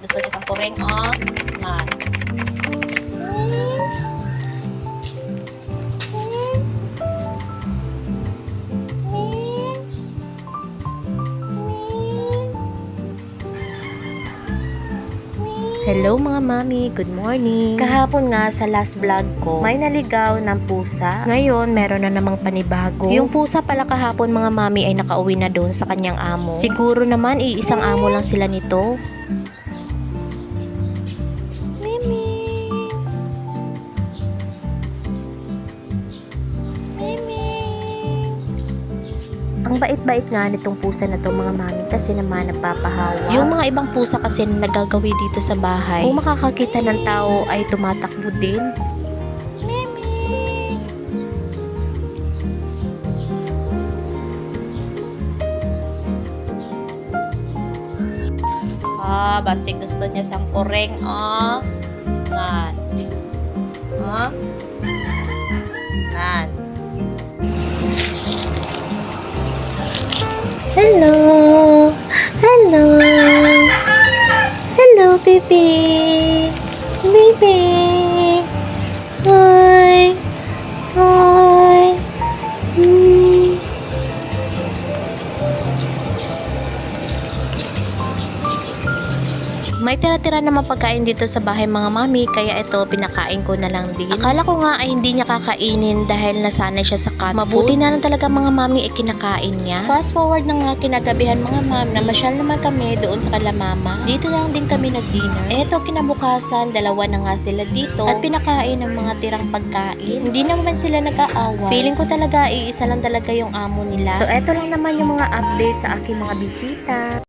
Gusto niya sa puring, oh. Yan. Hello mga mami, good morning. Kahapon nga sa last vlog ko, may naligaw ng pusa. Ngayon, meron na namang panibago. Yung pusa pala kahapon mga mami ay nakauwi na doon sa kanyang amo. Siguro naman iisang amo lang sila nito. Mimi. Mimi. Ang bait-bait nga nitong pusa na to mga mami kasi naman nagpapahawa. Yung mga ibang pusa kasi na nagagawi dito sa bahay, kung makakakita ng tao ay tumatakbo din. Mimi! Ah, basta gusto niya sa puring, oh. Yan. Oh. Yan. Hello! Hello! Hello, baby! Baby! Hi! Hi! May tira-tira naman pagkain dito sa bahay mga mami, kaya ito pinakain ko na lang din. Akala ko nga ay hindi niya kakainin dahil nasanay siya sa cat Mabuti na lang talaga mga mami ay kinakain niya. Fast forward na nga kinagabihan mga mami, namasyal naman kami doon sa kala mama. Dito lang din kami nag-dinner. Eto kinabukasan, dalawa na nga sila dito at pinakain ng mga tirang pagkain. Hindi naman sila nag-aaway. Feeling ko talaga iisa lang talaga yung amo nila. So eto lang naman yung mga update sa aking mga bisita.